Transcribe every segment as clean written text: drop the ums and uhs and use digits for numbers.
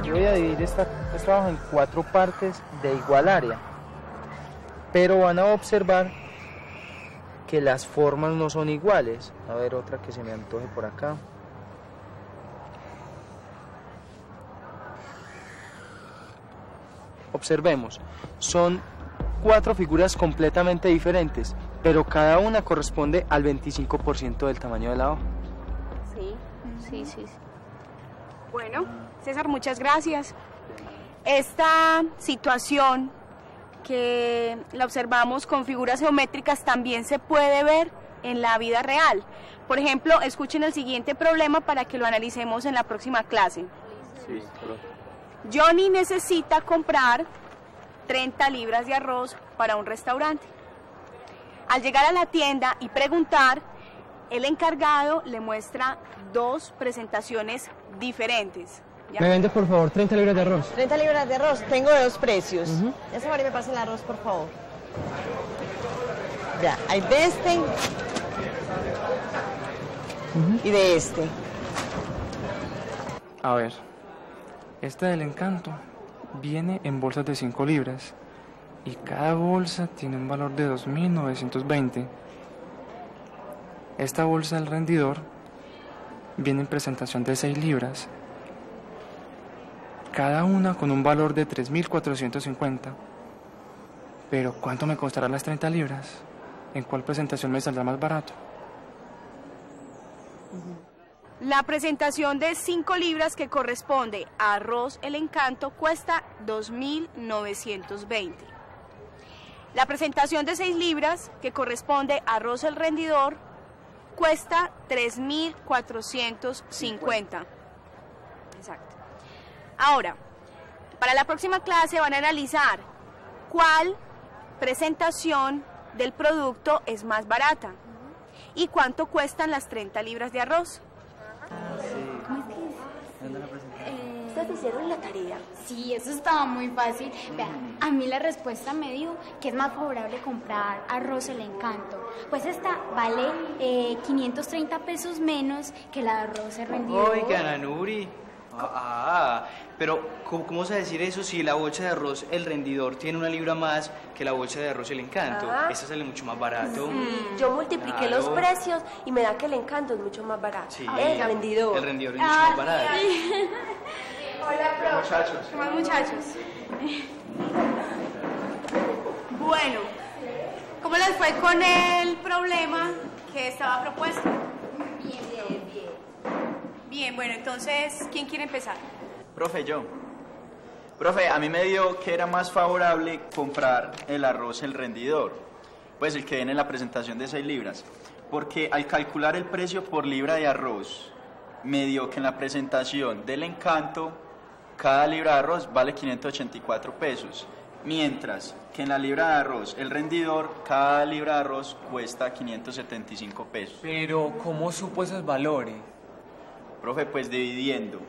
Voy a dividir este trabajo en 4 partes de igual área, pero van a observar que las formas no son iguales. A ver, otra que se me antoje por acá. Observemos, son 4 figuras completamente diferentes, pero cada una corresponde al 25% del tamaño de la hoja. Sí. Bueno, César, muchas gracias. Esta situación que la observamos con figuras geométricas también se puede ver en la vida real. Por ejemplo, escuchen el siguiente problema para que lo analicemos en la próxima clase. Sí, Johnny necesita comprar 30 libras de arroz para un restaurante. Al llegar a la tienda y preguntar, el encargado le muestra 2 presentaciones diferentes. ¿Ya? ¿Me vende, por favor, 30 libras de arroz? 30 libras de arroz, tengo de 2 precios. Ya se me pasa el arroz, por favor. Ya, hay de este y de este. A ver, esta del Encanto viene en bolsas de 5 libras y cada bolsa tiene un valor de 2.920. Esta bolsa del Rendidor viene en presentación de 6 libras, cada una con un valor de 3.450. Pero ¿cuánto me costará las 30 libras? ¿En cuál presentación me saldrá más barato? La presentación de 5 libras que corresponde a arroz El Encanto cuesta 2.920. La presentación de 6 libras que corresponde a arroz El Rendidor cuesta 3.450. Exacto. Ahora, para la próxima clase van a analizar cuál presentación del producto es más barata y cuánto cuestan las 30 libras de arroz. ¿Cómo es que es? ¿Ustedes hicieron la tarea? Sí, eso estaba muy fácil. Vean, a mí la respuesta me dijo que es más favorable comprar arroz El Encanto. Pues esta vale 530 pesos menos que la de arroz El Rendidor. Oiga, Nanuri. Pero ¿cómo vas a decir eso si la bolsa de arroz El Rendidor tiene 1 libra más que la bolsa de arroz El Encanto? Esta sale mucho más barato. Yo multipliqué los precios y me da que El Encanto es mucho más barato. Sí. El Rendidor. El Rendidor es mucho más barato. Hola, profe. Muchachos. ¿Qué más, muchachos? Bueno, ¿cómo les fue con el problema que estaba propuesto? Bien. Bien, bueno, entonces, ¿quién quiere empezar? Profe, yo. Profe, a mí me dio que era más favorable comprar el arroz El Rendidor, pues el que viene en la presentación de 6 libras, porque al calcular el precio por libra de arroz, me dio que en la presentación del Encanto, cada libra de arroz vale 584 pesos, mientras que en la libra de arroz El Rendidor, cada libra de arroz cuesta 575 pesos. Pero, ¿cómo supo esos valores? Profe, pues dividiendo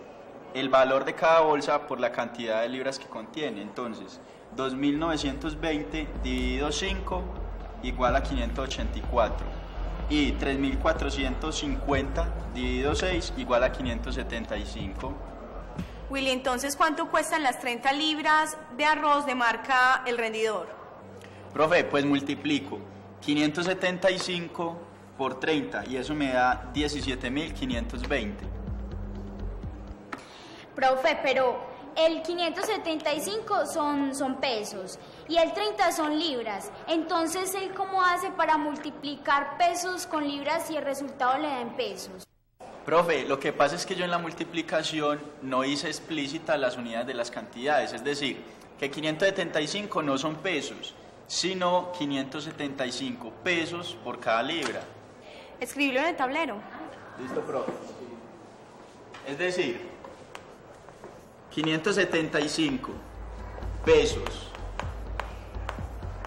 el valor de cada bolsa por la cantidad de libras que contiene. Entonces, 2.920 dividido 5 igual a 584. Y 3.450 dividido 6 igual a 575. Willy, entonces, ¿cuánto cuestan las 30 libras de arroz de marca El Rendidor? Profe, pues multiplico 575 por 30 y eso me da 17.520. Profe, pero el 575 son pesos y el 30 son libras. Entonces, ¿él cómo hace para multiplicar pesos con libras y el resultado le da en pesos? Profe, lo que pasa es que yo en la multiplicación no hice explícita las unidades de las cantidades, es decir, que 575 no son pesos, sino 575 pesos por cada libra. Escribirlo en el tablero. Listo, profe. Es decir, 575 pesos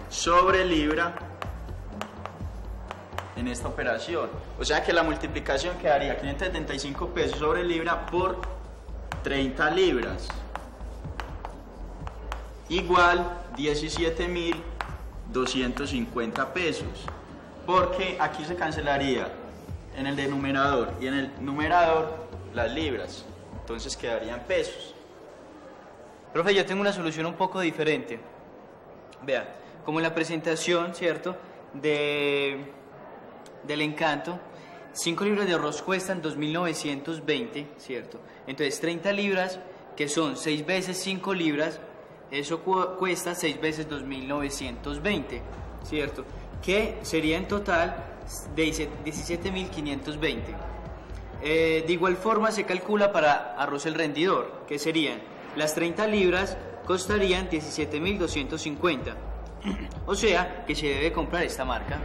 sobre libra en esta operación. O sea que la multiplicación quedaría 575 pesos sobre libra por 30 libras. igual 17.250 pesos, porque aquí se cancelaría en el denominador y en el numerador las libras, entonces quedarían pesos. Profe, yo tengo una solución un poco diferente. Vea, como en la presentación, ¿cierto?, del Encanto, 5 libras de arroz cuestan 2.920, ¿cierto? Entonces 30 libras, que son 6 veces 5 libras, eso cuesta 6 veces 2.920, ¿cierto? Que sería en total de 17.520. De igual forma se calcula para arroz el rendidor, que serían las 30 libras costarían 17.250. O sea, que se debe comprar esta marca.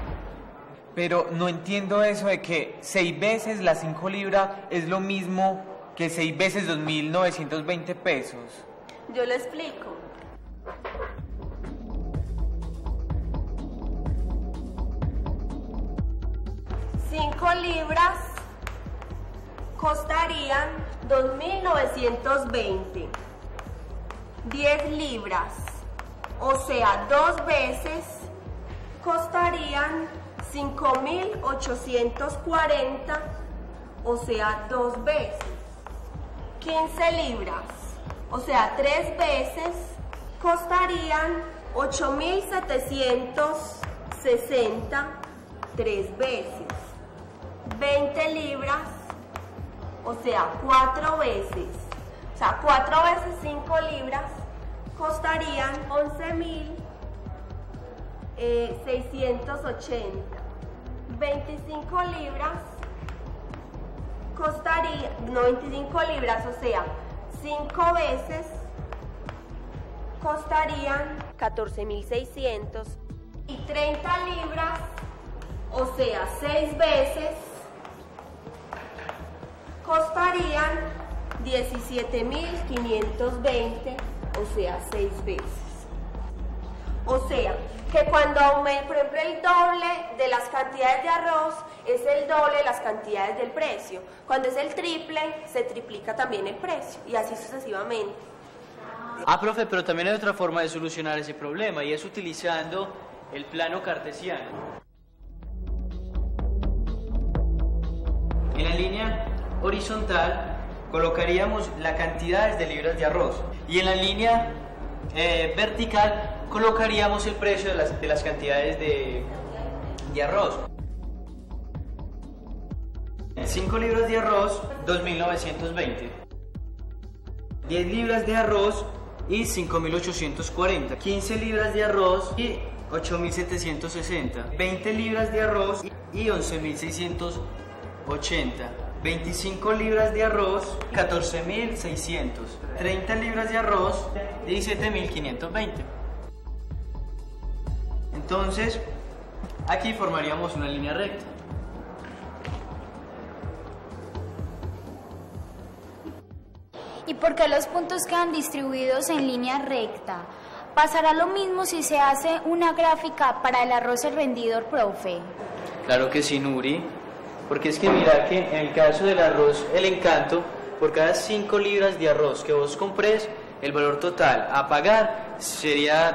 Pero no entiendo eso de que 6 veces las 5 libras es lo mismo que 6 veces 2.920 pesos. Yo lo explico. Cinco libras costarían 2.920. 10 libras, o sea, 2 veces, costarían 5.840, o sea, 2 veces. 15 libras, o sea, 3 veces, costarían 8.760, 3 veces. 20 libras, o sea, 4 veces. O sea, 4 veces 5 libras costarían 11.680. 25 libras costaría, no, 25 libras, o sea, 5 veces costarían 14.600. Y 30 libras, o sea, 6 veces, costarían 17.520, o sea, 6 veces. O sea, que cuando aumenta, por ejemplo, el doble de las cantidades de arroz es el doble de las cantidades del precio. Cuando es el triple, se triplica también el precio, y así sucesivamente. Ah, profe, pero también hay otra forma de solucionar ese problema, y es utilizando el plano cartesiano. En la línea horizontal colocaríamos las cantidades de libras de arroz, y en la línea vertical colocaríamos el precio de las cantidades de arroz. 5 libras de arroz, 2.920. 10 libras de arroz y 5.840. 15 libras de arroz y 8.760. 20 libras de arroz y 11.680. 25 libras de arroz, 14.600. 30 libras de arroz, 17.520. Entonces, aquí formaríamos una línea recta. ¿Y por qué los puntos quedan distribuidos en línea recta? ¿Pasará lo mismo si se hace una gráfica para el arroz el rendidor, profe? Claro que sí, Nuri. Porque es que mira que en el caso del arroz el Encanto, por cada 5 libras de arroz que vos compres, el valor total a pagar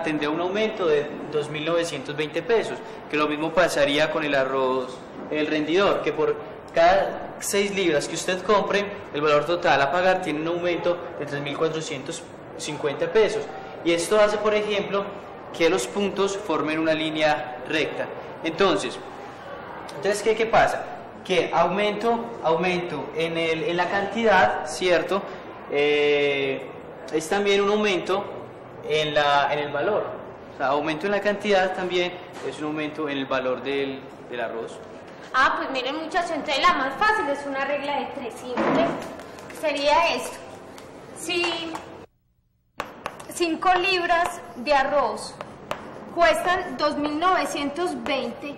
tendría un aumento de 2.920 pesos, que lo mismo pasaría con el arroz el rendidor, que por cada 6 libras que usted compre, el valor total a pagar tiene un aumento de 3.450 pesos. Y esto hace, por ejemplo, que los puntos formen una línea recta. Entonces ¿qué pasa? Que aumento en la cantidad, ¿cierto? Es también un aumento en el valor. O sea, aumento en la cantidad también es un aumento en el valor del arroz. Ah, pues miren, muchachos, entonces la más fácil es una regla de 3 simple. Sería esto. Si 5 libras de arroz cuestan 2.920,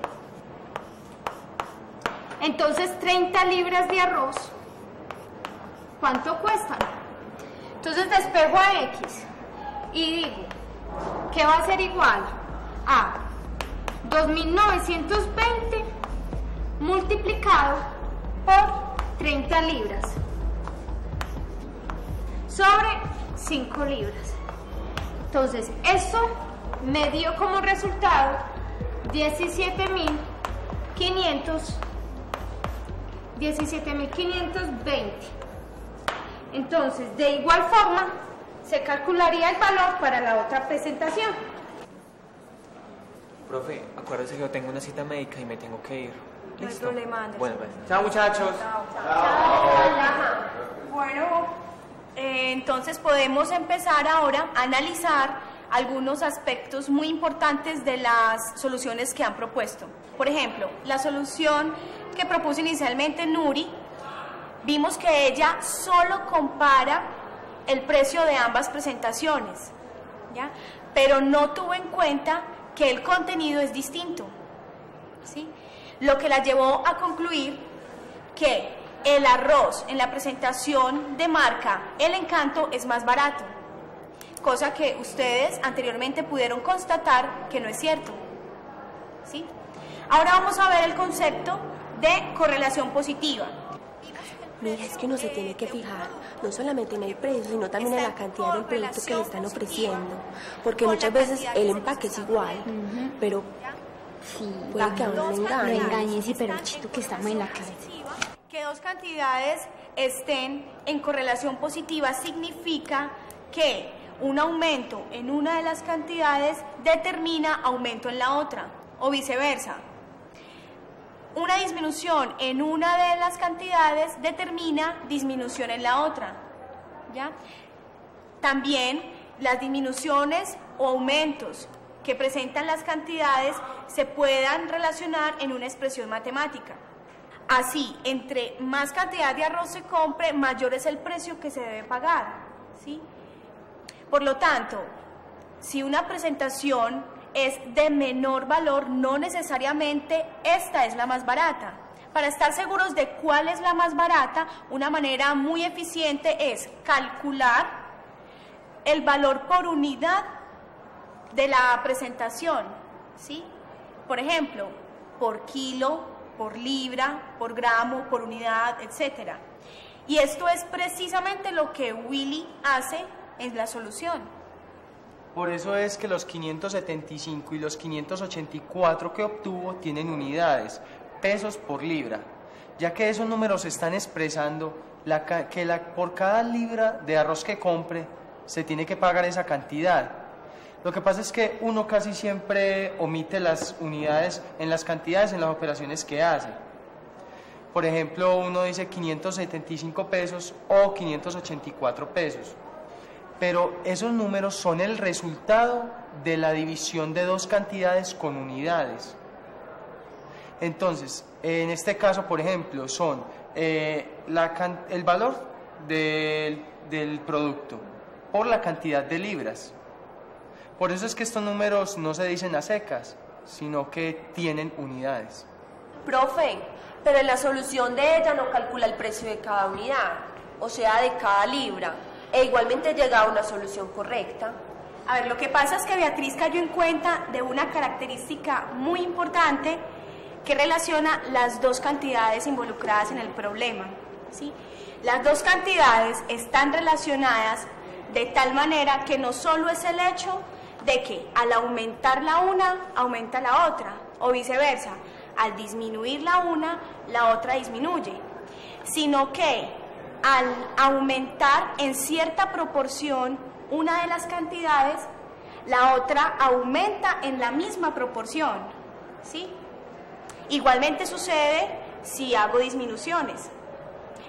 entonces 30 libras de arroz, ¿cuánto cuestan? Entonces despego a X y digo que va a ser igual a 2.920 multiplicado por 30 libras sobre 5 libras. Entonces, esto me dio como resultado 17.520. Entonces, de igual forma, se calcularía el valor para la otra presentación. Profe, acuérdese que yo tengo una cita médica y me tengo que ir. No hay problema, Anderson. Bueno, pues. Chao, muchachos. Bueno, entonces podemos empezar ahora a analizar algunos aspectos muy importantes de las soluciones que han propuesto. Por ejemplo, la solución que propuso inicialmente Nuri, vimos que ella solo compara el precio de ambas presentaciones, ¿ya? Pero no tuvo en cuenta que el contenido es distinto, ¿sí? Lo que la llevó a concluir que el arroz en la presentación de marca El Encanto es más barato, cosa que ustedes anteriormente pudieron constatar que no es cierto, ¿sí? Ahora vamos a ver el concepto de correlación positiva. Mira, es que uno se tiene que fijar no solamente en el precio, sino también en la cantidad del producto que le están ofreciendo. Porque muchas veces el empaque es igual, pero sí, puede que a uno le engañe. No engañes, sí, pero chito que estamos en la casa. Que dos cantidades estén en correlación positiva significa que un aumento en una de las cantidades determina aumento en la otra, o viceversa. Una disminución en una de las cantidades determina disminución en la otra, ¿ya? También las disminuciones o aumentos que presentan las cantidades se puedan relacionar en una expresión matemática. Así, entre más cantidad de arroz se compre, mayor es el precio que se debe pagar, ¿sí? Por lo tanto, si una presentación es de menor valor, no necesariamente esta es la más barata. Para estar seguros de cuál es la más barata, una manera muy eficiente es calcular el valor por unidad de la presentación, ¿sí? Por ejemplo, por kilo, por libra, por gramo, por unidad, etc. Y esto es precisamente lo que Willy hace en la solución. Por eso es que los 575 y los 584 que obtuvo tienen unidades, pesos por libra, ya que esos números están expresando por cada libra de arroz que compre se tiene que pagar esa cantidad. Lo que pasa es que uno casi siempre omite las unidades en las cantidades en las operaciones que hace. Por ejemplo, uno dice 575 pesos o 584 pesos. Pero esos números son el resultado de la división de dos cantidades con unidades. Entonces, en este caso, por ejemplo, son el valor del producto por la cantidad de libras. Por eso es que estos números no se dicen a secas, sino que tienen unidades. Profe, pero en la solución de ella no calcula el precio de cada unidad, o sea, de cada libra. E igualmente llega a una solución correcta. A ver, lo que pasa es que Beatriz cayó en cuenta de una característica muy importante que relaciona las dos cantidades involucradas en el problema, ¿sí? Las dos cantidades están relacionadas de tal manera que no solo es el hecho de que al aumentar la una, aumenta la otra, o viceversa, al disminuir la una, la otra disminuye, sino que al aumentar en cierta proporción una de las cantidades, la otra aumenta en la misma proporción, ¿sí? Igualmente sucede si hago disminuciones.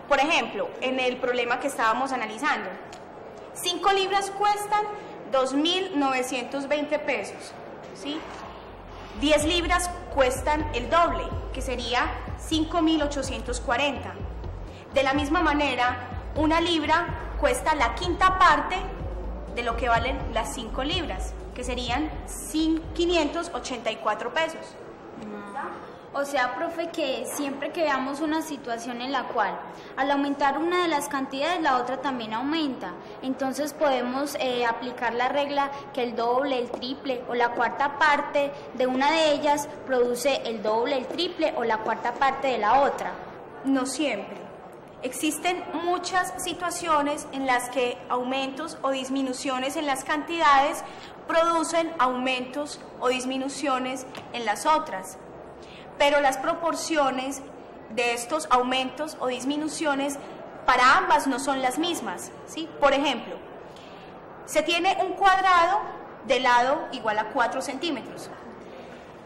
Por ejemplo, en el problema que estábamos analizando, 5 libras cuestan 2.920 pesos, ¿sí? 10 libras cuestan el doble, que sería 5.840. De la misma manera, una libra cuesta la quinta parte de lo que valen las 5 libras, que serían 584 pesos. O sea, profe, que siempre que veamos una situación en la cual al aumentar una de las cantidades, la otra también aumenta. Entonces podemos aplicar la regla que el doble, el triple o la cuarta parte de una de ellas produce el doble, el triple o la cuarta parte de la otra. No siempre. Existen muchas situaciones en las que aumentos o disminuciones en las cantidades producen aumentos o disminuciones en las otras, pero las proporciones de estos aumentos o disminuciones para ambas no son las mismas, ¿sí? Por ejemplo, se tiene un cuadrado de lado igual a 4 centímetros.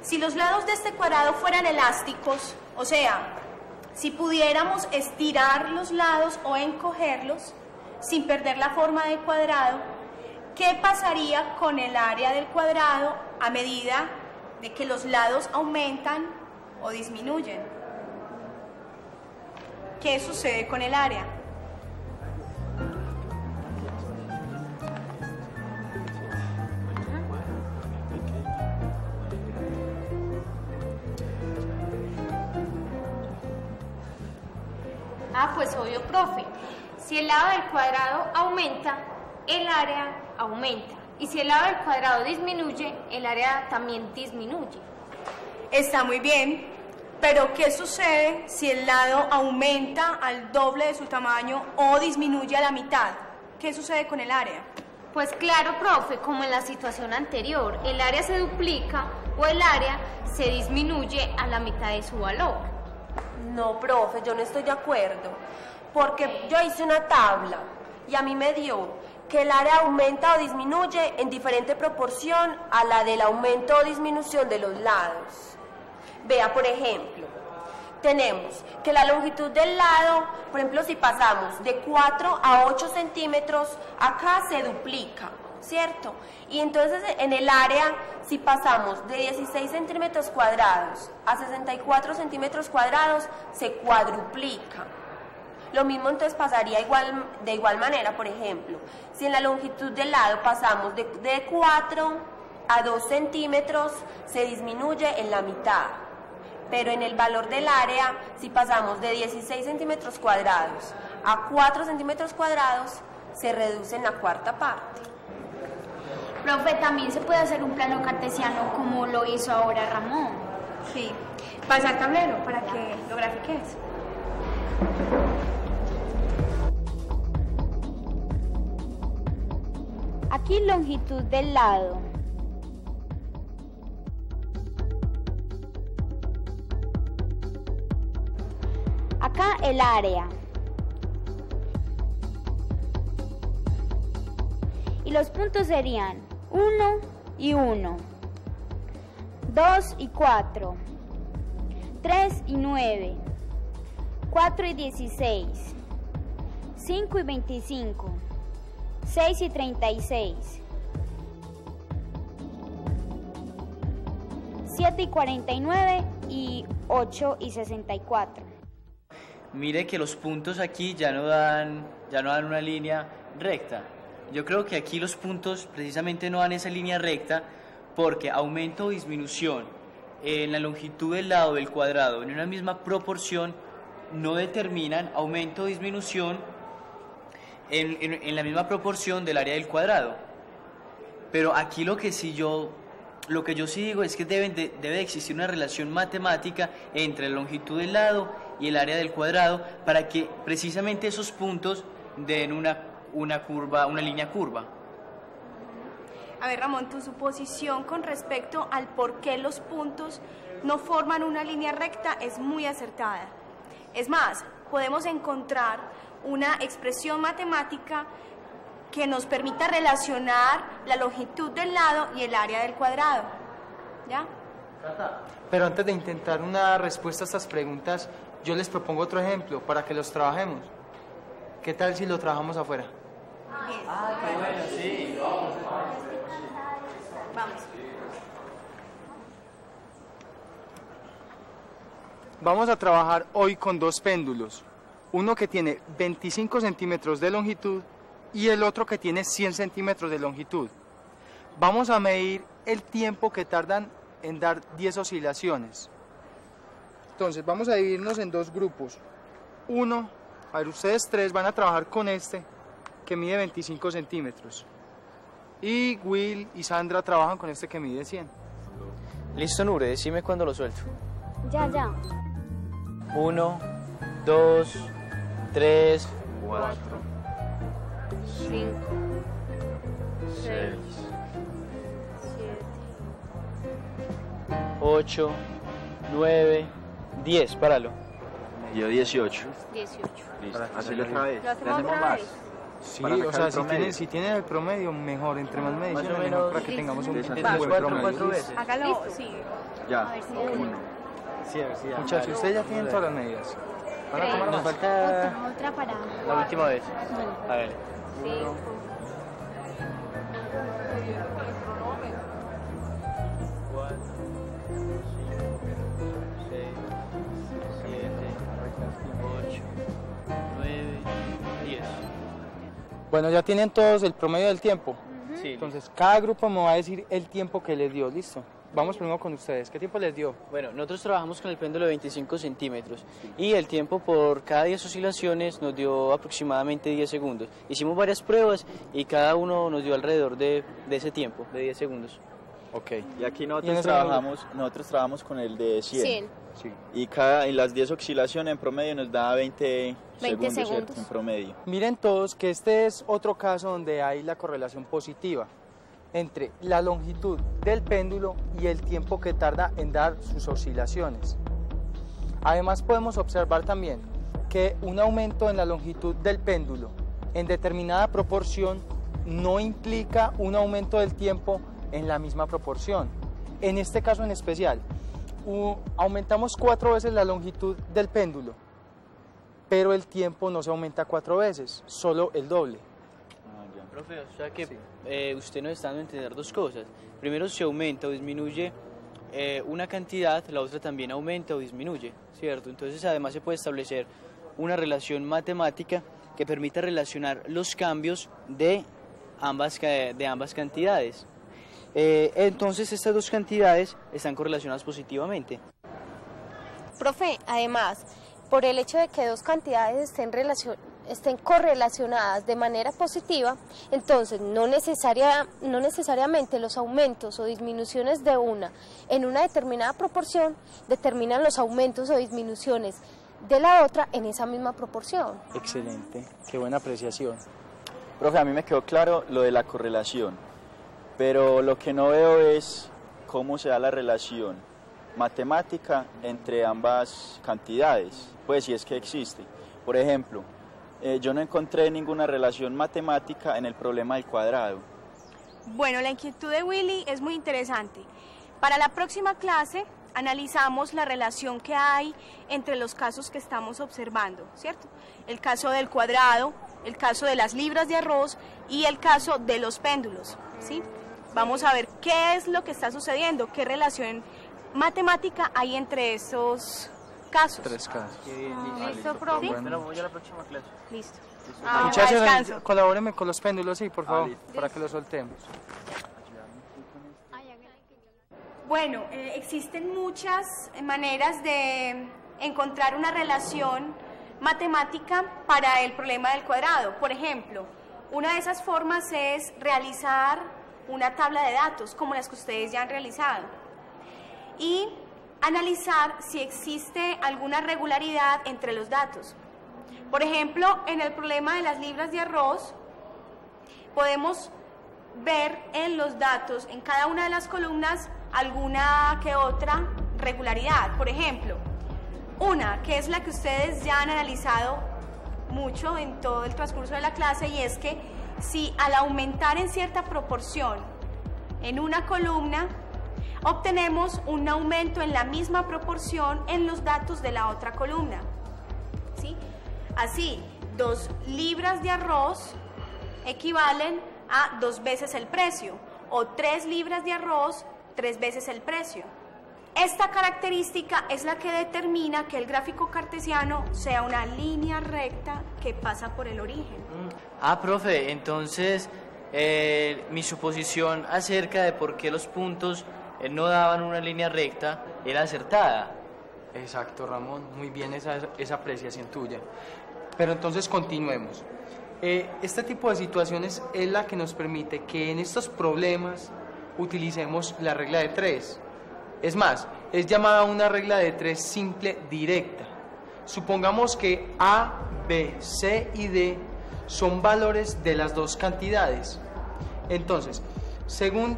Si los lados de este cuadrado fueran elásticos, o sea, si pudiéramos estirar los lados o encogerlos sin perder la forma del cuadrado, ¿qué pasaría con el área del cuadrado a medida de que los lados aumentan o disminuyen? ¿Qué sucede con el área? Ah, pues obvio, profe. Si el lado del cuadrado aumenta, el área aumenta. Y si el lado del cuadrado disminuye, el área también disminuye. Está muy bien, pero ¿qué sucede si el lado aumenta al doble de su tamaño o disminuye a la mitad? ¿Qué sucede con el área? Pues claro, profe, como en la situación anterior, el área se duplica o el área se disminuye a la mitad de su valor. No, profe, yo no estoy de acuerdo, porque yo hice una tabla y a mí me dio que el área aumenta o disminuye en diferente proporción a la del aumento o disminución de los lados. Vea, por ejemplo, tenemos que la longitud del lado, por ejemplo, si pasamos de 4 a 8 centímetros, acá se duplica, ¿cierto? Y entonces en el área, si pasamos de 16 centímetros cuadrados a 64 centímetros cuadrados, se cuadruplica. Lo mismo entonces pasaría de igual manera, por ejemplo, si en la longitud del lado pasamos de 4 a 2 centímetros, se disminuye en la mitad. Pero en el valor del área, si pasamos de 16 centímetros cuadrados a 4 centímetros cuadrados, se reduce en la cuarta parte. Profe, también se puede hacer un plano cartesiano como lo hizo ahora Ramón. Sí, pasa al tablero para que lo grafiques. Aquí longitud del lado. Acá el área. Y los puntos serían 1 y 1, 2 y 4, 3 y 9, 4 y 16, 5 y 25, 6 y 36, 7 y 49 y 8 y 64. Mire que los puntos aquí ya no dan una línea recta. Yo creo que aquí los puntos precisamente no dan esa línea recta porque aumento o disminución en la longitud del lado del cuadrado en una misma proporción no determinan aumento o disminución en la misma proporción del área del cuadrado. Pero aquí lo que yo sí digo es que debe de existir una relación matemática entre la longitud del lado y el área del cuadrado para que precisamente esos puntos den una línea curva. A ver, Ramón, tu suposición con respecto al por qué los puntos no forman una línea recta es muy acertada. Es más, podemos encontrar una expresión matemática que nos permita relacionar la longitud del lado y el área del cuadrado. ¿Ya? Pero antes de intentar una respuesta a estas preguntas, yo les propongo otro ejemplo para que los trabajemos. ¿Qué tal si lo trabajamos afuera? Bien. Qué bueno, sí. Vamos. Vamos a trabajar hoy con dos péndulos. Uno que tiene 25 centímetros de longitud y el otro que tiene 100 centímetros de longitud. Vamos a medir el tiempo que tardan en dar 10 oscilaciones. Entonces vamos a dividirnos en dos grupos. Uno, a ver, ustedes tres van a trabajar con este que mide 25 centímetros. Y Will y Sandra trabajan con este que mide 100. Listo, Nure, decime cuándo lo suelto. Ya. 1, 2, 3, 4, 5, 6, 8, 9, 10. Páralo. dio 18. 18. Listo, hazlo otra vez. ¿Lo hacemos otra vez? Sí, Para sacar o sea, el promedio. si tienen el promedio, mejor. Entre más mediciones, Más o mejor menos, para que tengamos un Exacto. buen Cuatro promedio. veces. Hágalo, sí. Ya, 1. Sí, a ver si ya. Muchachos, ustedes ya tienen todas las medidas. ¿Van a tomar Nos más? falta Otra para... la última vez. A ver. 5. 4, 5, 6, 7, 8, 9, 10. Bueno, ya tienen todos el promedio del tiempo. Sí. Entonces, cada grupo me va a decir el tiempo que les dio. ¿Listo? Vamos primero con ustedes. ¿Qué tiempo les dio? Bueno, nosotros trabajamos con el péndulo de 25 centímetros y el tiempo por cada 10 oscilaciones nos dio aproximadamente 10 segundos. Hicimos varias pruebas y cada uno nos dio alrededor de ese tiempo, de 10 segundos. Ok. Y aquí ¿Y en nosotros ese trabajamos con el de 100. 100. Sí. Y en las 10 oscilaciones en promedio nos da 20 segundos, ¿cierto? segundos. En promedio. Miren todos que este es otro caso donde hay la correlación positiva entre la longitud del péndulo y el tiempo que tarda en dar sus oscilaciones. Además podemos observar también que un aumento en la longitud del péndulo en determinada proporción no implica un aumento del tiempo en la misma proporción. En este caso en especial, aumentamos 4 veces la longitud del péndulo, pero el tiempo no se aumenta 4 veces, solo el doble. Profe, o sea que usted nos está dando a entender dos cosas. Primero, si aumenta o disminuye una cantidad, la otra también aumenta o disminuye, ¿cierto? Entonces, además se puede establecer una relación matemática que permita relacionar los cambios de ambas cantidades. Entonces, estas dos cantidades están correlacionadas positivamente. Profe, además, por el hecho de que dos cantidades estén correlacionadas de manera positiva, entonces no necesariamente los aumentos o disminuciones de una en una determinada proporción determinan los aumentos o disminuciones de la otra en esa misma proporción. Excelente, qué buena apreciación. Profe, a mí me quedó claro lo de la correlación, pero lo que no veo es cómo se da la relación matemática entre ambas cantidades, pues si es que existe. Por ejemplo, yo no encontré ninguna relación matemática en el problema del cuadrado. Bueno, la inquietud de Willy es muy interesante. Para la próxima clase analizamos la relación que hay entre los casos que estamos observando, ¿cierto? El caso del cuadrado, el caso de las libras de arroz y el caso de los péndulos, ¿sí? Vamos a ver qué es lo que está sucediendo, qué relación matemática hay entre esos casos. 3 casos. ¿Listo, profe? Bueno, voy a la próxima clase. Listo. Muchachos, descanso. colabórenme con los péndulos, sí, por favor, para que los soltemos. Bueno, existen muchas maneras de encontrar una relación matemática para el problema del cuadrado. Por ejemplo, una de esas formas es realizar una tabla de datos, como las que ustedes ya han realizado, y analizar si existe alguna regularidad entre los datos. Por ejemplo, en el problema de las libras de arroz, podemos ver en los datos, en cada una de las columnas, alguna que otra regularidad. Por ejemplo, una que es la que ustedes ya han analizado mucho en todo el transcurso de la clase, y es que si al aumentar en cierta proporción en una columna, obtenemos un aumento en la misma proporción en los datos de la otra columna, ¿sí? Así, 2 libras de arroz equivalen a 2 veces el precio, o 3 libras de arroz, 3 veces el precio. Esta característica es la que determina que el gráfico cartesiano sea una línea recta que pasa por el origen. Profe, entonces mi suposición acerca de por qué los puntos no daban una línea recta era acertada. Exacto, Ramón, muy bien esa apreciación tuya. Pero entonces continuemos. Este tipo de situaciones es la que nos permite que en estos problemas utilicemos la regla de 3. Es más, es llamada una regla de 3 simple directa. Supongamos que A, B, C y D son valores de las dos cantidades. Entonces, según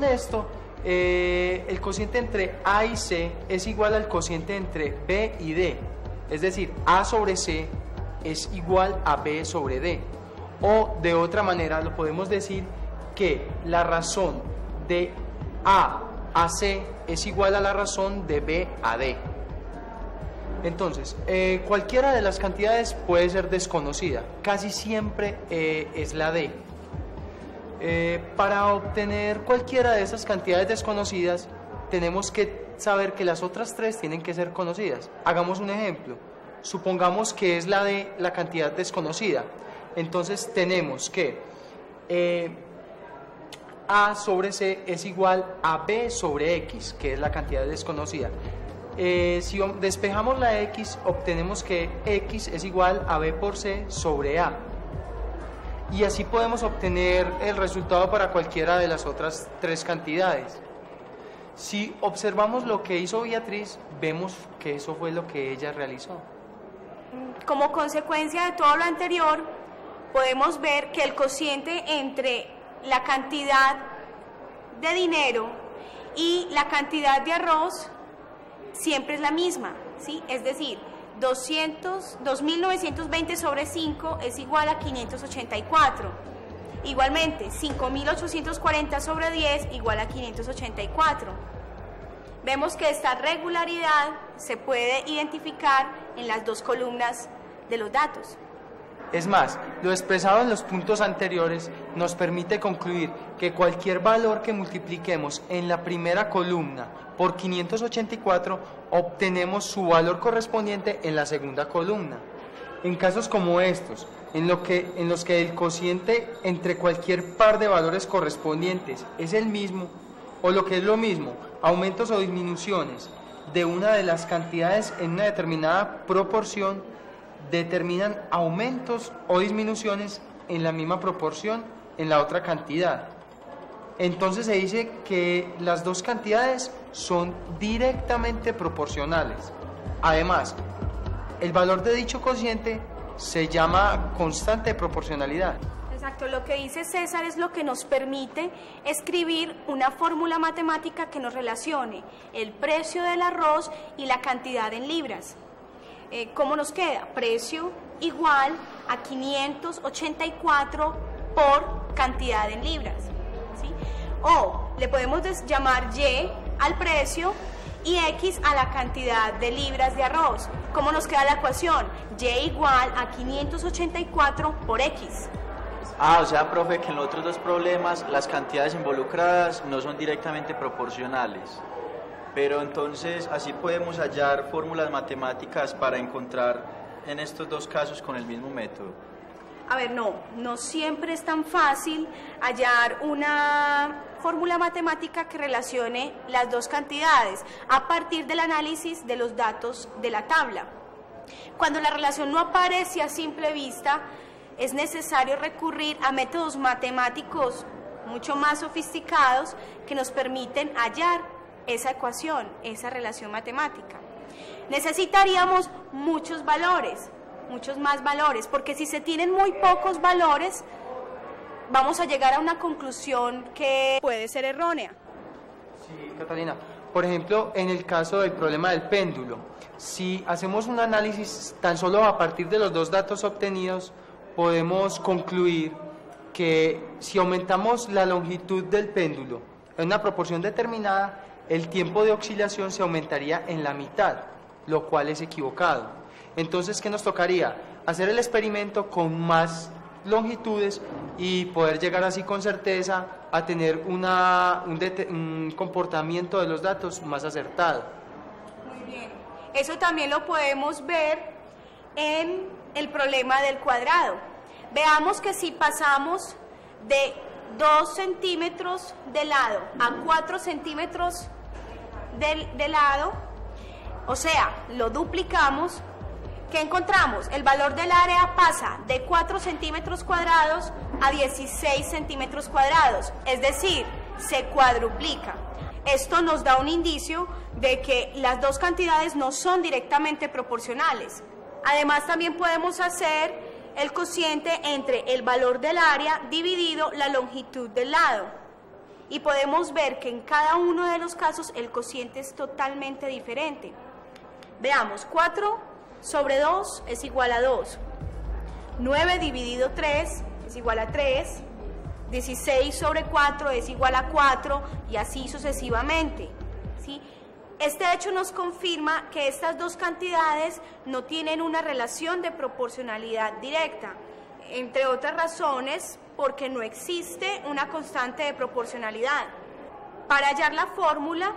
esto, el cociente entre A y C es igual al cociente entre B y D. Es decir, A sobre C es igual a B sobre D. O de otra manera lo podemos decir que la razón de A a C es igual a la razón de B a D. Entonces, cualquiera de las cantidades puede ser desconocida, casi siempre es la D. Para obtener cualquiera de esas cantidades desconocidas, tenemos que saber que las otras tres tienen que ser conocidas. Hagamos un ejemplo. Supongamos que es la D la cantidad desconocida. Entonces tenemos que A sobre C es igual a B sobre X, que es la cantidad desconocida. Si despejamos la X, obtenemos que X es igual a B por C sobre A. Y así podemos obtener el resultado para cualquiera de las otras tres cantidades. Si observamos lo que hizo Beatriz, vemos que eso fue lo que ella realizó. Como consecuencia de todo lo anterior, podemos ver que el cociente entre la cantidad de dinero y la cantidad de arroz siempre es la misma, ¿sí? Es decir, 2.920 sobre 5 es igual a 584. Igualmente, 5.840 sobre 10 igual a 584. Vemos que esta regularidad se puede identificar en las dos columnas de los datos. Es más, lo expresado en los puntos anteriores nos permite concluir que cualquier valor que multipliquemos en la primera columna por 584, obtenemos su valor correspondiente en la segunda columna. En casos como estos, en los que el cociente entre cualquier par de valores correspondientes es el mismo, o lo que es lo mismo, aumentos o disminuciones de una de las cantidades en una determinada proporción, determinan aumentos o disminuciones en la misma proporción en la otra cantidad. Entonces se dice que las dos cantidades son directamente proporcionales. Además, el valor de dicho cociente se llama constante de proporcionalidad. Exacto, lo que dice César es lo que nos permite escribir una fórmula matemática que nos relacione el precio del arroz y la cantidad en libras. ¿Cómo nos queda? Precio igual a 584 por cantidad en libras, ¿sí? O le podemos llamar Y al precio y X a la cantidad de libras de arroz. ¿Cómo nos queda la ecuación? Y igual a 584 por X. O sea, profe, que en los otros dos problemas las cantidades involucradas no son directamente proporcionales. Pero entonces así podemos hallar fórmulas matemáticas para encontrar en estos dos casos con el mismo método. A ver, no siempre es tan fácil hallar una fórmula matemática que relacione las dos cantidades a partir del análisis de los datos de la tabla. Cuando la relación no aparece a simple vista, es necesario recurrir a métodos matemáticos mucho más sofisticados que nos permiten hallar esa ecuación, esa relación matemática. Necesitaríamos muchos valores, muchos más valores, porque si se tienen muy pocos valores, vamos a llegar a una conclusión que puede ser errónea. Sí, Catalina. Por ejemplo, en el caso del problema del péndulo, si hacemos un análisis tan solo a partir de los dos datos obtenidos, podemos concluir que si aumentamos la longitud del péndulo en una proporción determinada, el tiempo de oscilación se aumentaría en la mitad, lo cual es equivocado. Entonces, ¿qué nos tocaría? Hacer el experimento con más longitudes y poder llegar así con certeza a tener un comportamiento de los datos más acertado. Muy bien. Eso también lo podemos ver en el problema del cuadrado. Veamos que si pasamos de 2 centímetros de lado a 4 centímetros de lado, o sea, lo duplicamos, ¿qué encontramos? El valor del área pasa de 4 centímetros cuadrados a 16 centímetros cuadrados, es decir, se cuadruplica. Esto nos da un indicio de que las dos cantidades no son directamente proporcionales. Además, también podemos hacer el cociente entre el valor del área dividido la longitud del lado. Y podemos ver que en cada uno de los casos el cociente es totalmente diferente. Veamos, 4 sobre 2 es igual a 2. 9 dividido 3 es igual a 3. 16 sobre 4 es igual a 4 y así sucesivamente, ¿sí? Este hecho nos confirma que estas dos cantidades no tienen una relación de proporcionalidad directa, entre otras razones porque no existe una constante de proporcionalidad. Para hallar la fórmula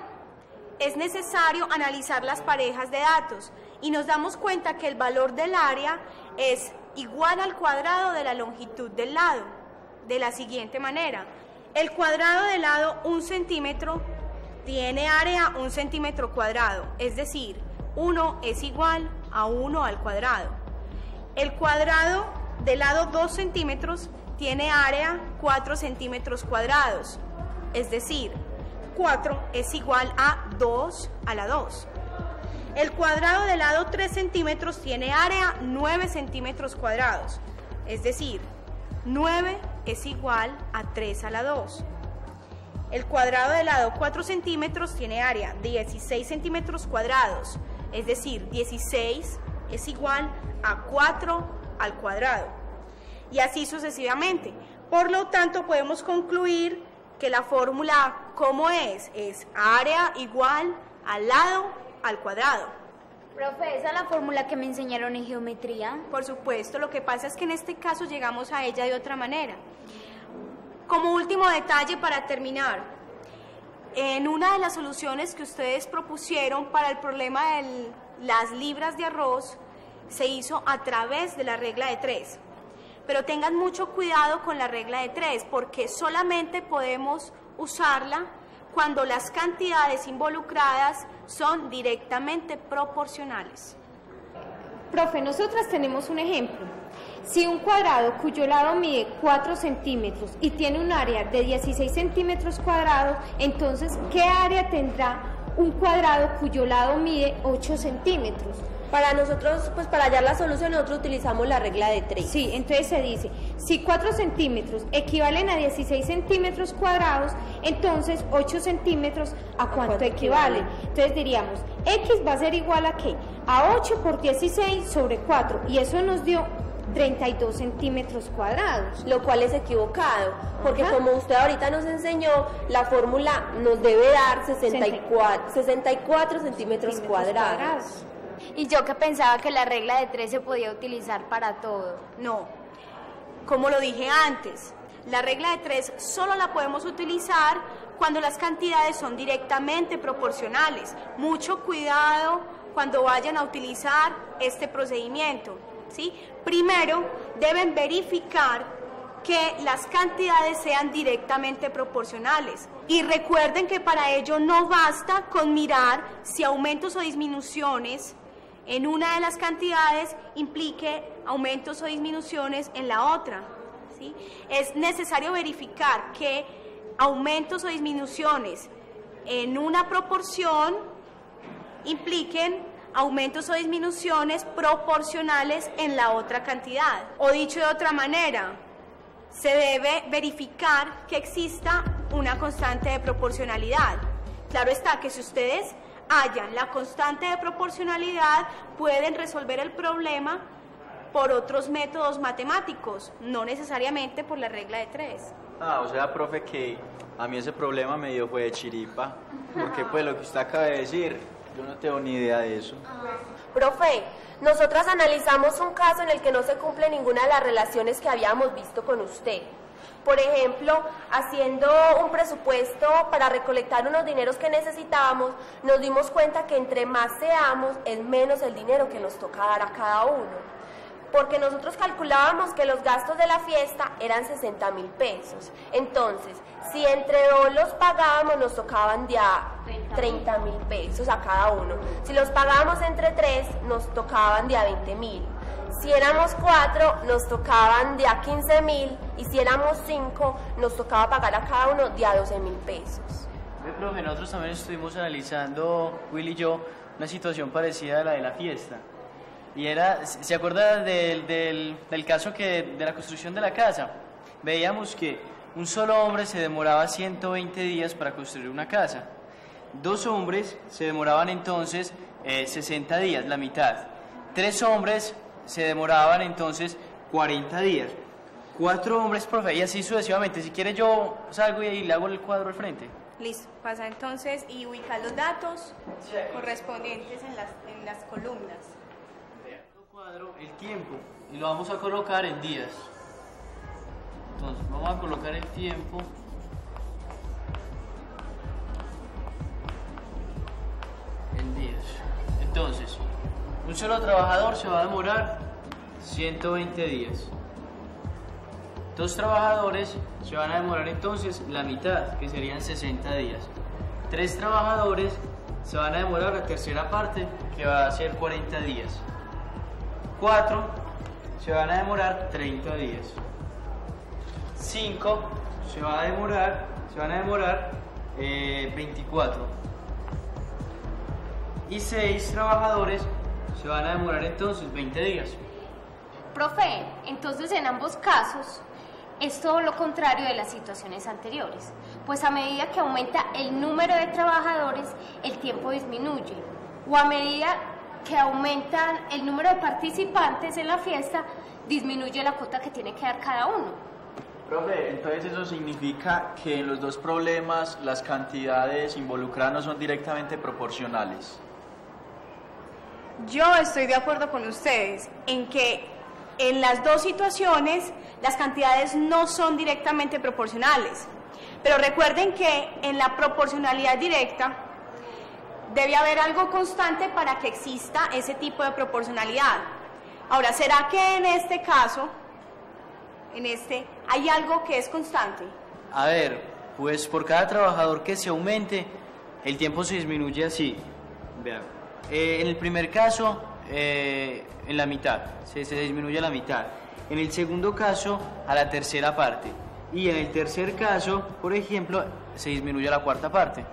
es necesario analizar las parejas de datos y nos damos cuenta que el valor del área es igual al cuadrado de la longitud del lado, de la siguiente manera. El cuadrado del lado 1 centímetro tiene área 1 centímetro cuadrado, es decir, 1 es igual a 1 al cuadrado. El cuadrado del lado 2 centímetros tiene área 4 centímetros cuadrados, es decir, 4 es igual a 2 a la 2. El cuadrado del lado 3 centímetros tiene área 9 centímetros cuadrados, es decir, 9 es igual a 3 a la 2. El cuadrado del lado 4 centímetros tiene área 16 centímetros cuadrados, es decir, 16 es igual a 4 al cuadrado. Y así sucesivamente. Por lo tanto, podemos concluir que la fórmula, ¿cómo es? Es área igual al lado al cuadrado. Profe, ¿esa es la fórmula que me enseñaron en geometría? Por supuesto, lo que pasa es que en este caso llegamos a ella de otra manera. Como último detalle para terminar, en una de las soluciones que ustedes propusieron para el problema de las libras de arroz, se hizo a través de la regla de 3. Pero tengan mucho cuidado con la regla de 3, porque solamente podemos usarla cuando las cantidades involucradas son directamente proporcionales. Profe, nosotras tenemos un ejemplo. Si un cuadrado cuyo lado mide 4 centímetros y tiene un área de 16 centímetros cuadrados, entonces, ¿qué área tendrá un cuadrado cuyo lado mide 8 centímetros? Para nosotros, pues para hallar la solución, nosotros utilizamos la regla de 3. Sí, entonces se dice, si 4 centímetros equivalen a 16 centímetros cuadrados, entonces 8 centímetros, ¿a cuánto equivalen? Entonces diríamos, X va a ser igual a ¿qué? A 8 por 16 sobre 4, y eso nos dio 32 centímetros cuadrados. Lo cual es equivocado, porque como usted ahorita nos enseñó, la fórmula nos debe dar 64 centímetros cuadrados. Y yo que pensaba que la regla de 3 se podía utilizar para todo. No, como lo dije antes, la regla de 3 solo la podemos utilizar cuando las cantidades son directamente proporcionales. Mucho cuidado cuando vayan a utilizar este procedimiento, ¿sí? Primero, deben verificar que las cantidades sean directamente proporcionales. Y recuerden que para ello no basta con mirar si aumentos o disminuciones en una de las cantidades implique aumentos o disminuciones en la otra, ¿sí? Es necesario verificar que aumentos o disminuciones en una proporción impliquen aumentos o disminuciones proporcionales en la otra cantidad. O dicho de otra manera, se debe verificar que exista una constante de proporcionalidad. Claro está que si ustedes hallan la constante de proporcionalidad, pueden resolver el problema por otros métodos matemáticos, no necesariamente por la regla de 3. O sea, profe, que a mí ese problema me dio fue de chiripa, porque pues lo que usted acaba de decir, yo no tengo ni idea de eso. Profe, nosotras analizamos un caso en el que no se cumple ninguna de las relaciones que habíamos visto con usted. Por ejemplo, haciendo un presupuesto para recolectar unos dineros que necesitábamos, nos dimos cuenta que entre más seamos, es menos el dinero que nos toca dar a cada uno. Porque nosotros calculábamos que los gastos de la fiesta eran 60.000 pesos. Entonces, si entre dos los pagábamos, nos tocaban de a 30.000 pesos a cada uno. Si los pagábamos entre 3, nos tocaban de a 20.000. Si éramos 4, nos tocaban de a 15.000, y si éramos 5, nos tocaba pagar a cada uno de a 12.000 pesos. Profe, nosotros también estuvimos analizando, Will y yo, una situación parecida a la de la fiesta. Y era, ¿se acuerda del caso de la construcción de la casa? Veíamos que un solo hombre se demoraba 120 días para construir una casa. 2 hombres se demoraban entonces 60 días, la mitad. 3 hombres se demoraban entonces 40 días. 4 hombres, profe, y así sucesivamente. Si quiere yo salgo y le hago el cuadro al frente. Listo, pasa entonces y ubicar los datos correspondientes en las columnas. Cuadro el tiempo y lo vamos a colocar en días. Entonces vamos a colocar el tiempo en días. Entonces, un solo trabajador se va a demorar 120 días. 2 trabajadores se van a demorar entonces la mitad, que serían 60 días. 3 trabajadores se van a demorar la tercera parte, que va a ser 40 días. 4 se van a demorar 30 días. 5 se van a demorar 24. Y 6 trabajadores se van a demorar entonces 20 días. Profe, entonces en ambos casos es todo lo contrario de las situaciones anteriores, pues a medida que aumenta el número de trabajadores, el tiempo disminuye, o a medida que aumentan el número de participantes en la fiesta, disminuye la cuota que tiene que dar cada uno. Profe, entonces eso significa que en los 2 problemas las cantidades involucradas no son directamente proporcionales. Yo estoy de acuerdo con ustedes en que en las 2 situaciones las cantidades no son directamente proporcionales, pero recuerden que en la proporcionalidad directa debe haber algo constante para que exista ese tipo de proporcionalidad. Ahora, ¿será que en este caso, hay algo que es constante? A ver, pues por cada trabajador que se aumente, el tiempo se disminuye así. Vean, en el primer caso, en la mitad, se disminuye a la mitad. En el segundo caso, a la tercera parte. Y en el tercer caso, por ejemplo, se disminuye a la cuarta parte.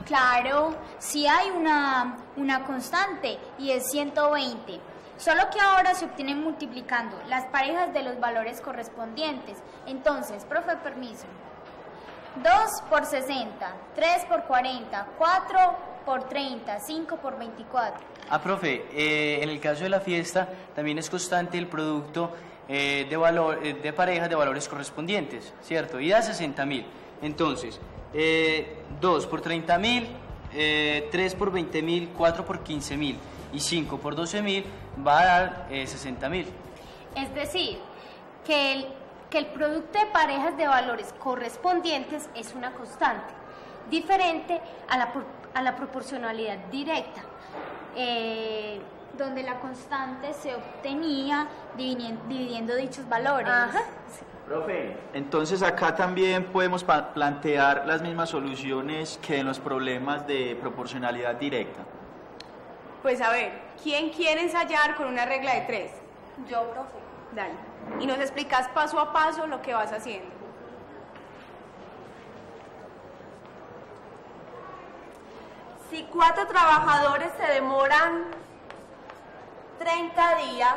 Claro, sí hay una constante y es 120. Solo que ahora se obtienen multiplicando las parejas de los valores correspondientes. Entonces, profe, permiso. 2 por 60, 3 por 40, 4 por 30, 5 por 24. Profe, en el caso de la fiesta también es constante el producto de parejas de valores correspondientes, ¿cierto? Y da 60.000. Entonces, 2 por 30.000, 3 por 20.000, 4 por 15.000 y 5 por 12.000 va a dar 60.000. Es decir, que el producto de parejas de valores correspondientes es una constante, diferente a la proporcionalidad directa, donde la constante se obtenía dividiendo dichos valores. Ajá. Sí. Profe, entonces acá también podemos plantear las mismas soluciones que en los problemas de proporcionalidad directa. Pues a ver, ¿quién quiere ensayar con una regla de 3? Yo, profe. Dale. Y nos explicas paso a paso lo que vas haciendo. Si 4 trabajadores se demoran 30 días,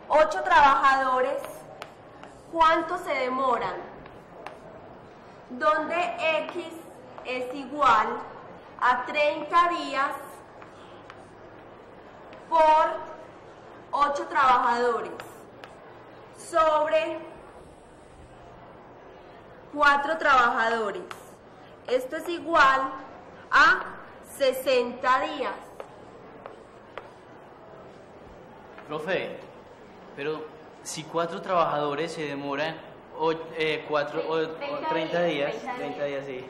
8 trabajadores, ¿cuánto se demoran? Donde X es igual a 30 días por 8 trabajadores sobre 4 trabajadores. Esto es igual a 60 días. Profe, pero si 4 trabajadores se demoran 30 días, sí.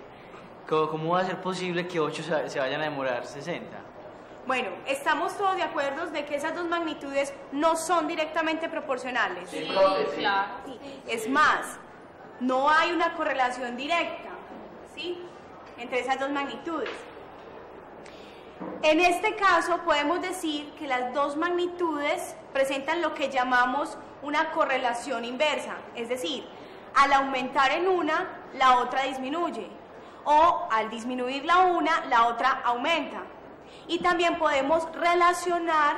¿Cómo va a ser posible que 8 se vayan a demorar 60? Bueno, estamos todos de acuerdo de que esas 2 magnitudes no son directamente proporcionales. Sí, profe, sí. Claro. Es más, no hay una correlación directa, ¿sí?, entre esas 2 magnitudes. En este caso podemos decir que las 2 magnitudes presentan lo que llamamos una correlación inversa, es decir, al aumentar en una, la otra disminuye. O al disminuir la una, la otra aumenta. Y también podemos relacionar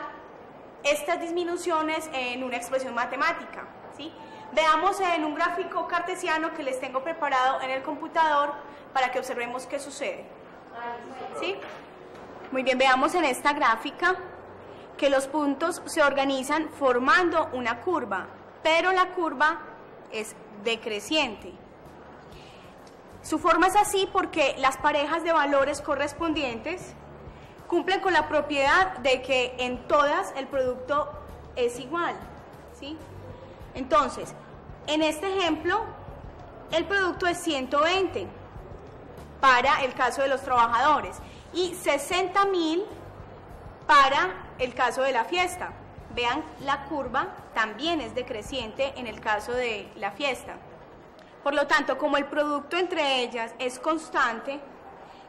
estas disminuciones en una expresión matemática, ¿sí? Veamos en un gráfico cartesiano que les tengo preparado en el computador para que observemos qué sucede. ¿Sí? Muy bien, veamos en esta gráfica que los puntos se organizan formando una curva, pero la curva es decreciente. Su forma es así porque las parejas de valores correspondientes cumplen con la propiedad de que en todas el producto es igual, ¿sí? Entonces, en este ejemplo, el producto es 120 para el caso de los trabajadores y 60.000 para el caso de la fiesta. Vean, la curva también es decreciente en el caso de la fiesta. Por lo tanto, como el producto entre ellas es constante,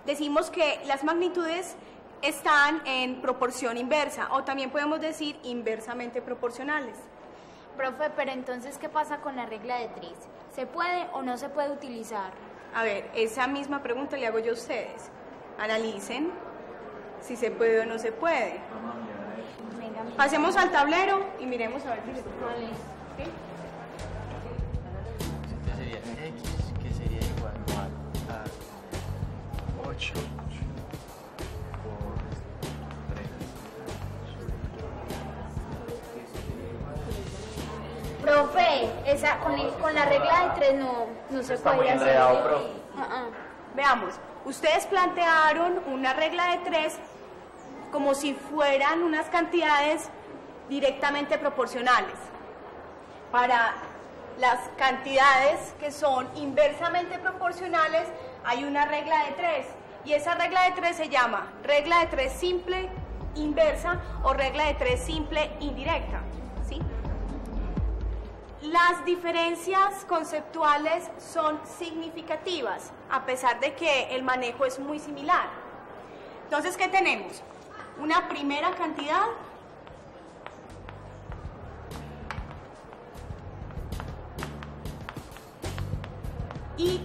decimos que las magnitudes están en proporción inversa, o también podemos decir inversamente proporcionales. Profe, pero entonces, ¿qué pasa con la regla de 3? ¿Se puede o no se puede utilizar? A ver, esa misma pregunta le hago yo a ustedes. Analicen si se puede o no se puede. Pasemos al tablero y miremos a ver si se puede. ¿Sí? Este sería X, que sería igual a 8 por 3. Profe, esa, con la regla de 3 no se puede hacer. Veamos, ustedes plantearon una regla de 3 como si fueran unas cantidades directamente proporcionales. Para las cantidades que son inversamente proporcionales hay una regla de 3 y esa regla de 3 se llama regla de 3 simple inversa o regla de 3 simple indirecta, ¿sí? Las diferencias conceptuales son significativas a pesar de que el manejo es muy similar. Entonces, ¿qué tenemos? Una primera cantidad y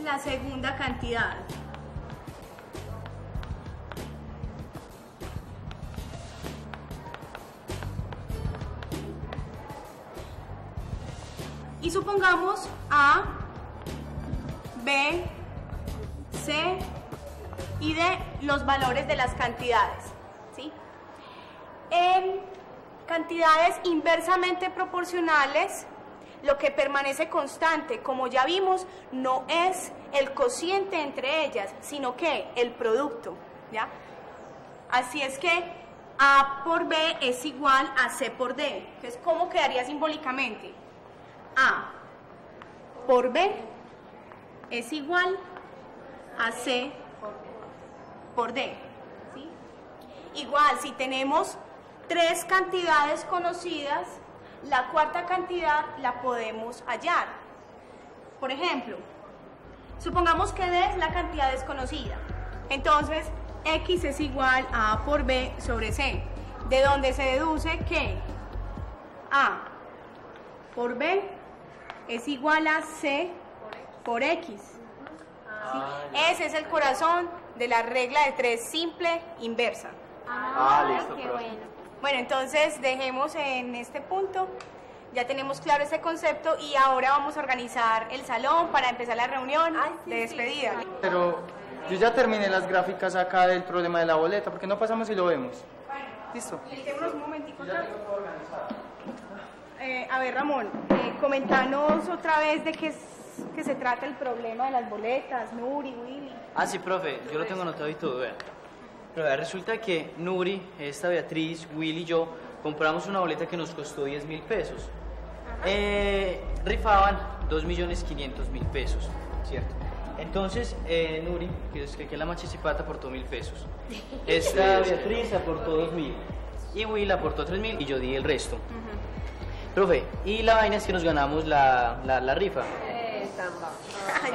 la segunda cantidad. Y supongamos A, B, C y D los valores de las cantidades, ¿sí? En cantidades inversamente proporcionales, lo que permanece constante, como ya vimos, no es el cociente entre ellas, sino que el producto, ¿ya? Así es que A por B es igual a C por D. Entonces, ¿cómo quedaría simbólicamente? A por B es igual a C por D, ¿sí? Igual, si tenemos 3 cantidades conocidas, la cuarta cantidad la podemos hallar. Por ejemplo, supongamos que D es la cantidad desconocida. Entonces, X es igual a A por B sobre C, de donde se deduce que A por B es igual a C por X. ¿Sí? Ese es el corazón de la regla de 3 simple inversa. Listo, qué profe. Bueno, entonces dejemos en este punto, ya tenemos claro este concepto y ahora vamos a organizar el salón para empezar la reunión de despedida. Pero yo ya terminé las gráficas acá del problema de la boleta, ¿por qué no pasamos y lo vemos? ¿Listo? Listémonos un momentico acá. A ver, Ramón, comentanos otra vez de qué se trata el problema de las boletas, Nuri, Willy. Ah, sí, profe, yo lo tengo anotado y todo, vean. Pero vea, resulta que Nuri, esta Beatriz, Willy y yo compramos una boleta que nos costó 10.000 pesos. Rifaban 2.500.000 pesos, ¿cierto? Entonces, Nuri, que es la machicipata, aportó 1.000 pesos. Esta Beatriz aportó 2.000 y Will aportó 3.000 y yo di el resto. Profe, y la vaina es que nos ganamos la rifa.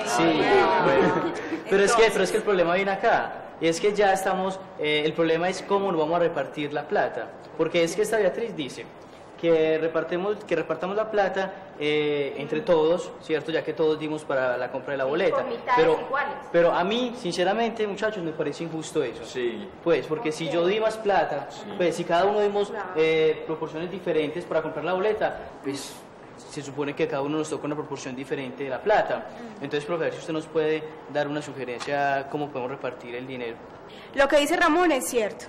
Sí, bueno. Pero es que el problema viene acá. Y es que ya estamos, el problema es cómo nos vamos a repartir la plata. Porque es que esta Beatriz dice que repartamos la plata entre todos, ¿cierto? Ya que todos dimos para la compra de la boleta. Por mitades iguales. Pero a mí, sinceramente, muchachos, me parece injusto eso. Sí. Pues, porque si yo di más plata, pues si cada uno dimos proporciones diferentes para comprar la boleta, pues se supone que cada uno nos toca una proporción diferente de la plata. Entonces, profe, a ver si usted nos puede dar una sugerencia cómo podemos repartir el dinero. Lo que dice Ramón es cierto.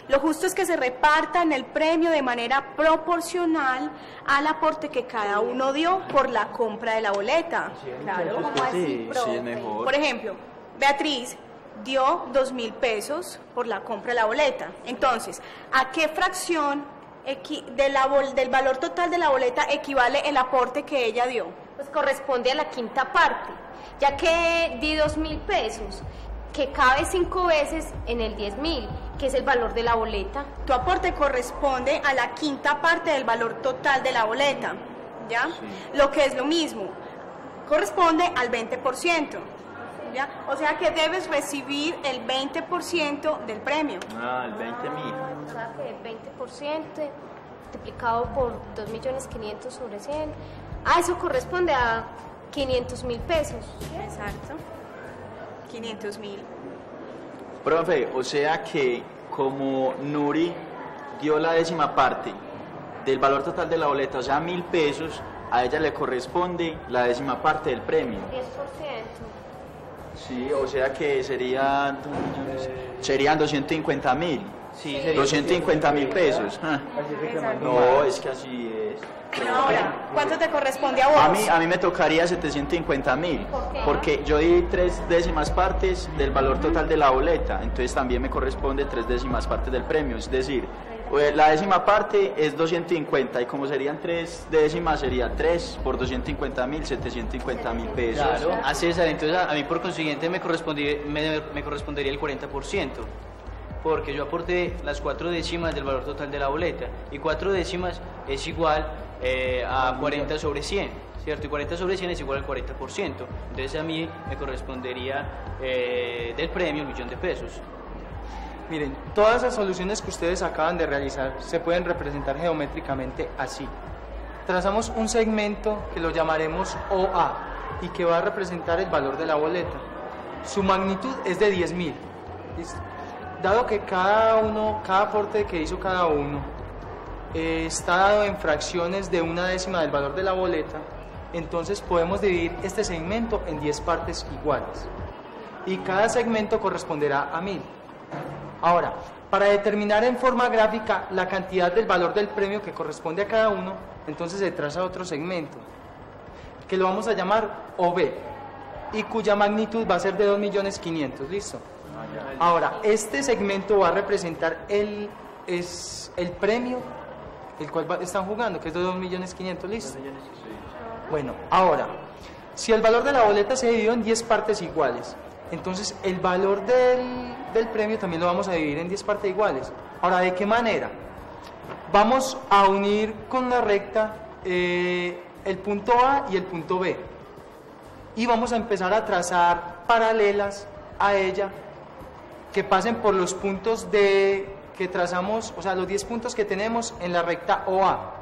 Lo justo es que se repartan el premio de manera proporcional al aporte que cada uno dio por la compra de la boleta. Claro, como así, profe. Sí, es mejor. Por ejemplo, Beatriz dio 2.000 pesos por la compra de la boleta. Entonces, ¿a qué fracción del valor total de la boleta equivale el aporte que ella dio? Pues corresponde a la quinta parte, ya que di 2.000 pesos, que cabe 5 veces en el 10.000, que es el valor de la boleta. Tu aporte corresponde a la quinta parte del valor total de la boleta, ¿ya? Sí. Lo que es lo mismo, corresponde al 20%, ¿ya? O sea que debes recibir el 20% del premio. Ah, el 20.000. O sea que el 20% multiplicado por 2.500.000 sobre 100. Ah, eso corresponde a 500.000 pesos. Exacto. 500.000. Profe, o sea que como Nuri dio la décima parte del valor total de la boleta, o sea 1.000 pesos, a ella le corresponde la décima parte del premio. 10%. Sí, o sea que serían 250.000. Sí, 250.000 pesos. No, es que así es. Ahora, ¿cuánto te corresponde a vos? A mí me tocaría 750.000, porque yo di 3 décimas partes del valor total de la boleta, entonces también me corresponde 3 décimas partes del premio, es decir, la décima parte es 250 y como serían 3 décimas sería 3 por 250.000, 750.000 pesos. Claro, a César, entonces a mí por consiguiente me correspondería el 40%. Porque yo aporté las 4 décimas del valor total de la boleta y 4 décimas es igual a 40 sobre 100, ¿cierto? Y 40 sobre 100 es igual al 40%. Entonces a mí me correspondería del premio 1.000.000 de pesos. Miren, todas las soluciones que ustedes acaban de realizar se pueden representar geométricamente así. Trazamos un segmento que lo llamaremos OA y que va a representar el valor de la boleta. Su magnitud es de 10.000. ¿Listo? Dado que cada aporte que hizo cada uno está dado en fracciones de 1 décima del valor de la boleta, entonces podemos dividir este segmento en 10 partes iguales. Y cada segmento corresponderá a 1.000. Ahora, para determinar en forma gráfica la cantidad del valor del premio que corresponde a cada uno, entonces se traza otro segmento, que lo vamos a llamar OB, y cuya magnitud va a ser de 2.500.000, ¿listo? Ahora, este segmento va a representar el premio el cual están jugando, que es de 2.500.000, ¿listo? Bueno, ahora, si el valor de la boleta se dividió en 10 partes iguales, entonces el valor del premio también lo vamos a dividir en 10 partes iguales. Ahora, ¿de qué manera? Vamos a unir con la recta el punto A y el punto B, y vamos a empezar a trazar paralelas a ella que pasen por los puntos que trazamos, o sea, los 10 puntos que tenemos en la recta OA.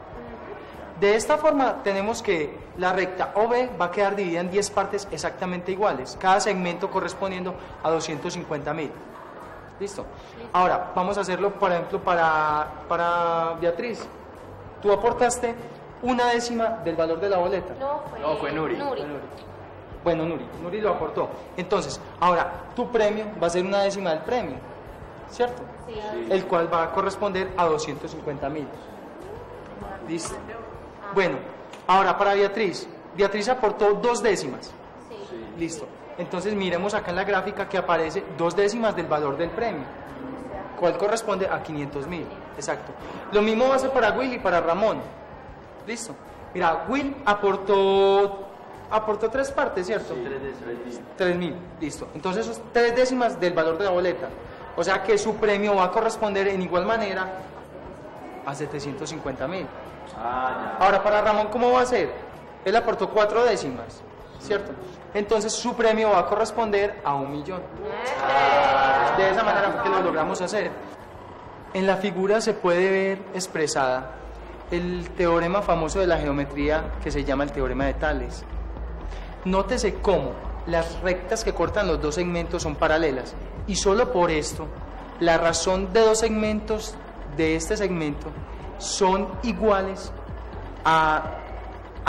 De esta forma tenemos que la recta OB va a quedar dividida en 10 partes exactamente iguales, cada segmento correspondiendo a 250.000. ¿Listo? Ahora, vamos a hacerlo, por ejemplo, para Beatriz. Tú aportaste 1 décima del valor de la boleta. No, fue Nuri. Bueno, Nuri lo aportó. Entonces, ahora, tu premio va a ser 1 décima del premio, ¿cierto? Sí. El cual va a corresponder a 250.000. ¿Listo? Bueno, ahora para Beatriz. Beatriz aportó 2 décimas. Sí. Listo. Entonces, miremos acá en la gráfica que aparece 2 décimas del valor del premio, cual corresponde a 500.000. Exacto. Lo mismo va a ser para Will y para Ramón. ¿Listo? Mira, Will aportó 3 partes, ¿cierto? Sí, 3.000, listo. Entonces, esos 3 décimas del valor de la boleta. O sea que su premio va a corresponder en igual manera a 750.000. Ahora, para Ramón, ¿cómo va a ser? Él aportó 4 décimas, ¿cierto? Entonces, su premio va a corresponder a 1.000.000. De esa manera fue que lo logramos hacer. En la figura se puede ver expresada el teorema famoso de la geometría que se llama el teorema de Tales. Nótese cómo las rectas que cortan los dos segmentos son paralelas y solo por esto la razón de dos segmentos de este segmento son iguales a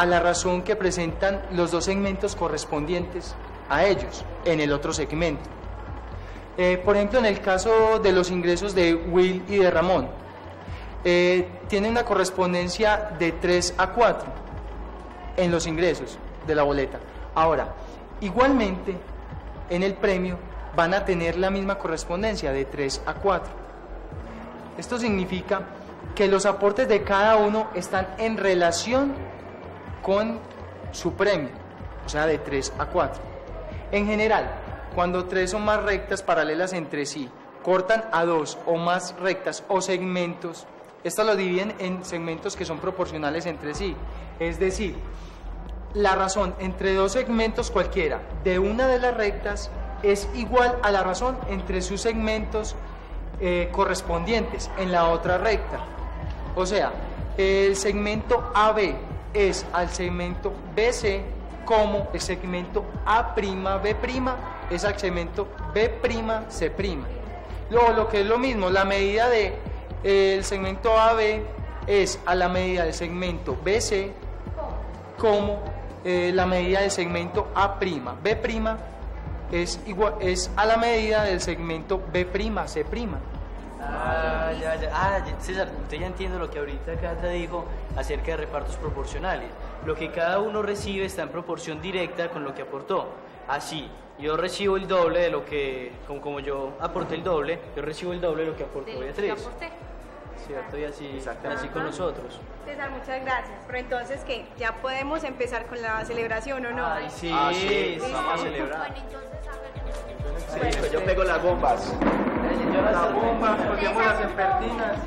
la razón que presentan los dos segmentos correspondientes a ellos en el otro segmento. Por ejemplo, en el caso de los ingresos de Will y de Ramón, tiene una correspondencia de 3 a 4 en los ingresos de la boleta. Ahora, igualmente, en el premio van a tener la misma correspondencia de 3 a 4. Esto significa que los aportes de cada uno están en relación con su premio, o sea, de 3 a 4. En general, cuando 3 o más rectas paralelas entre sí cortan a 2 o más rectas o segmentos, esto lo dividen en segmentos que son proporcionales entre sí. Es decir, la razón entre dos segmentos cualquiera de una de las rectas es igual a la razón entre sus segmentos correspondientes en la otra recta. O sea, el segmento AB es al segmento BC como el segmento A'B' es al segmento B'C'. Luego, lo que es lo mismo, la medida de el segmento AB es a la medida del segmento BC como la medida del segmento A'B' es a la medida del segmento B'C'. César, usted ya entiende lo que ahorita Cata dijo acerca de repartos proporcionales. Lo que cada uno recibe está en proporción directa con lo que aportó. Así, yo recibo el doble de lo que, como yo aporté el doble, yo recibo el doble de lo que aportó Beatriz. ¿Cierto? Y así con nosotros. César, muchas gracias. Pero entonces, ¿qué? ¿Ya podemos empezar con la celebración o no? Ay, sí, vamos a celebrar. Bueno, entonces háganlo. Sí, pues yo pego las bombas. Las bombas, colgamos las espertinas.